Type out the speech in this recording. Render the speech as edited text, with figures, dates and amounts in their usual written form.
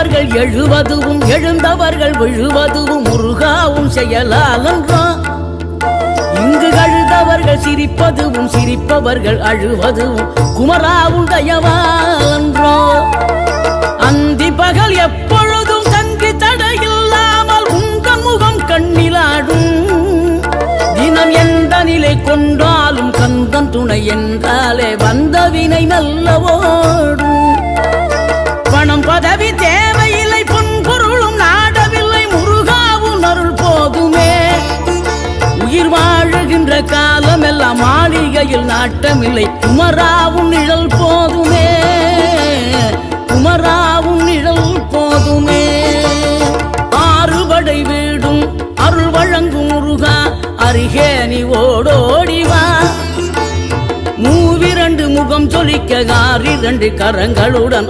விழுந்தவர்கள் எழுவதுவும் எழுந்தவர்கள் விழுவதுவும் முருகாவும் செயலாலன்றோ இங்கு அழுதவர்கள் சிரிப்பதுவும் சிரிப்பவர்கள் அழுவதுவும் குமராவும் தயவாலன்றோ அந்தி பகல் எப்பொழுதும் தங்கி தடையில்லாமல் உங்கள் முகம் கண்ணிலாடும் தினம் எந்த நிலை கொண்டாலும் கந்தன் துணை என்றாலே வந்த வினை நல்ல ஓடும் பணம் பதவி தேவையில்லை பொன்பொருளும் நாடவில்லை முருகாவும் அருள் போதுமே உயிர் வாழுகின்ற காலம் எல்லாம் மாளிகையில் நாட்டமில்லை குமராவும் நிழல் போதுமே குமராவும் நிழல் போதுமே ஆறுபடை வீடும் அருள் வழங்கும் முருகா அருகே நீ ஓடோடிவா மூவிரண்டு முகம் சொலிக்க 6 கரங்களுடன்